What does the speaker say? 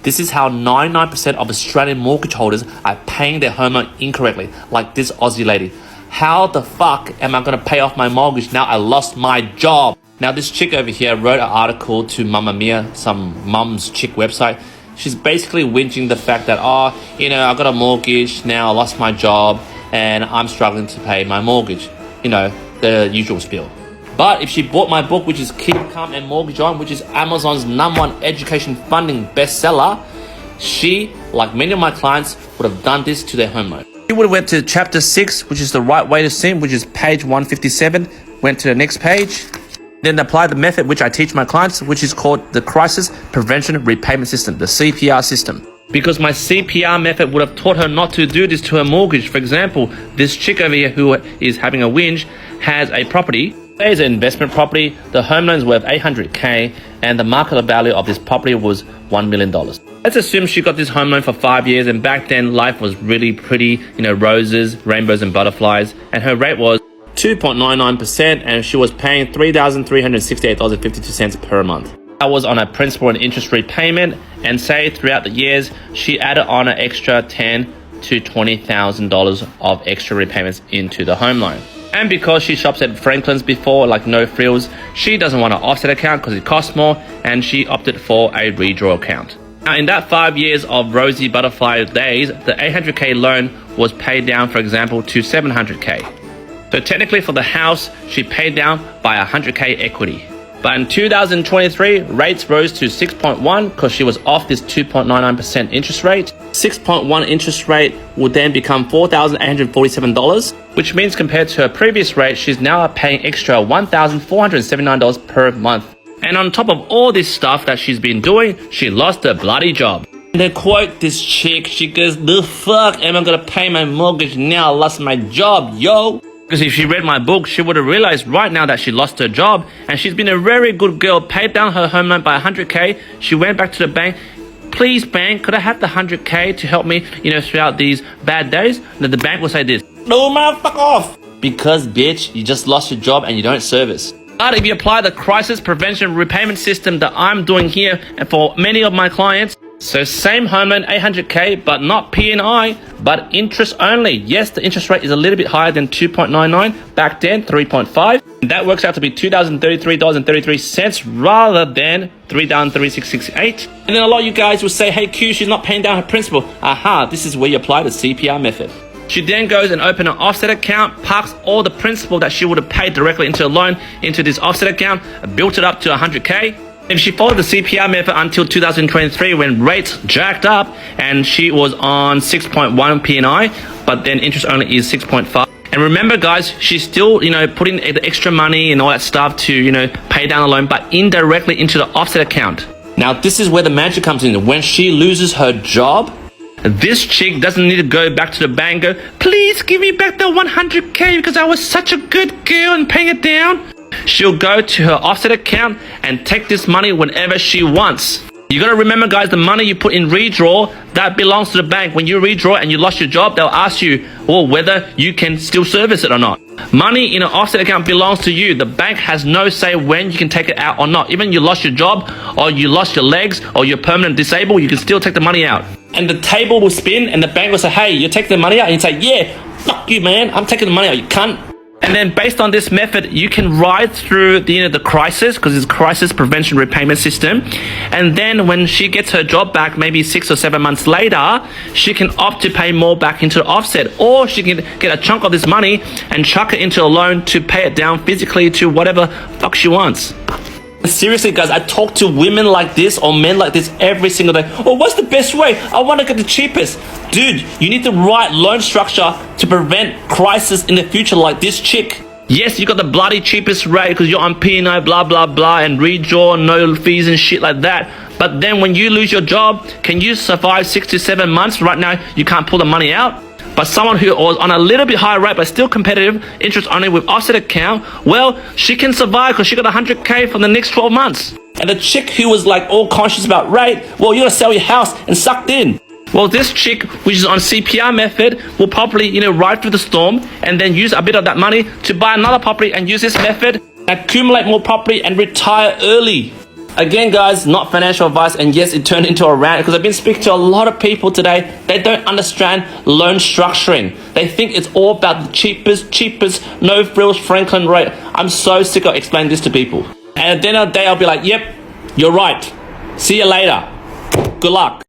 This is how 99% of Australian mortgage holders are paying their home loan incorrectly, like this Aussie lady. How the fuck am I going to pay off my mortgage now I lost my job? Now this chick over here wrote an article to Mamma Mia, some mum's chick website. She's basically whinging the fact that, I got a mortgage, now I lost my job, and I'm struggling to pay my mortgage. The usual spiel. But if she bought my book, which is Keep Calm and Mortgage On, which is Amazon's #1 education funding bestseller, she, like many of my clients, would have done this to their home loan. She would have went to chapter 6, which is the right way to sim, which is page 157, went to the next page, then applied the method which I teach my clients, which is called the Crisis Prevention Repayment System, the CPR system. Because my CPR method would have taught her not to do this to her mortgage. For example, this chick over here who is having a whinge has a property. There's an investment property. The home loan is worth $800K and the market value of this property was $1 million. Let's assume she got this home loan for 5 years, and back then life was really pretty, roses, rainbows and butterflies, and her rate was 2.99% and she was paying $3,368.52 per month. That was on a principal and interest repayment, and say throughout the years she added on an extra $10,000 to $20,000 of extra repayments into the home loan. And because she shops at Franklin's before, like no frills, she doesn't want an offset account because it costs more, and she opted for a redraw account. Now in that 5 years of rosy butterfly days, the $800K loan was paid down, for example, to $700K. So technically for the house, she paid down by $100K equity. But in 2023, rates rose to 6.1 because she was off this 2.99% interest rate. 6.1 interest rate would then become $4,847, which means compared to her previous rate, she's now paying extra $1,479 per month. And on top of all this stuff that she's been doing, she lost her bloody job. And they quote this chick, she goes, "The fuck am I gonna pay my mortgage now? I lost my job, yo." Because if she read my book, she would have realized right now that she lost her job, and she's been a very good girl, paid down her home loan by $100K. She went back to the bank. "Please, bank, could I have the $100K to help me, throughout these bad days?" And then the bank will say this, "No, man, fuck off." Because, bitch, you just lost your job and you don't service. But if you apply the crisis prevention repayment system that I'm doing here and for many of my clients, so same home loan, $800K, but not P&I, but interest only. Yes, the interest rate is a little bit higher than 2.99, back then 3.5. That works out to be $2,033.33 rather than $3,3668. And then a lot of you guys will say, "Hey Q, she's not paying down her principal." Aha, this is where you apply the CPR method. She then goes and opens an offset account, parks all the principal that she would have paid directly into a loan into this offset account, built it up to $100K. If she followed the CPR method until 2023 when rates jacked up and she was on 6.1 P&I, but then interest only is 6.5. And remember guys, she's still, putting the extra money and all that stuff to, pay down the loan, but indirectly into the offset account. Now this is where the magic comes in. When she loses her job, this chick doesn't need to go back to the bank and go, "Please give me back the $100K because I was such a good girl and paying it down." She'll go to her offset account and take this money whenever she wants. You gotta remember guys, the money you put in redraw, that belongs to the bank. When you redraw and you lost your job, they'll ask you, whether you can still service it or not. Money in an offset account belongs to you. The bank has no say when you can take it out or not. Even you lost your job or you lost your legs or you're permanent disabled, you can still take the money out. And the table will spin and the bank will say, "Hey, you take the money out?" And you say, "Yeah, fuck you, man. I'm taking the money out, you cunt." And then based on this method, you can ride through the crisis, because it's crisis prevention repayment system. And then when she gets her job back, maybe 6 or 7 months later, she can opt to pay more back into the offset, or she can get a chunk of this money and chuck it into a loan to pay it down physically to whatever fuck she wants. Seriously guys, I talk to women like this or men like this every single day. "Oh, what's the best way? I want to get the cheapest." Dude, you need the right loan structure to prevent crisis in the future like this chick. Yes, you got the bloody cheapest rate because you're on P&I, blah, blah, blah, and redraw, no fees and shit like that. But then when you lose your job, can you survive 6 to 7 months? Right now, you can't pull the money out. But someone who was on a little bit higher rate but still competitive, interest only with offset account, well, she can survive because she got $100K for the next 12 months. And the chick who was all conscious about rate, well, you gotta sell your house and sucked in. Well, this chick, which is on CPR method, will probably, ride through the storm and then use a bit of that money to buy another property and use this method, accumulate more property and retire early. Again, guys, not financial advice, and yes, it turned into a rant because I've been speaking to a lot of people today. They don't understand loan structuring. They think it's all about the cheapest, no frills Franklin rate. I'm so sick of explaining this to people. And at the end of the day, I'll be like, yep, you're right. See you later. Good luck.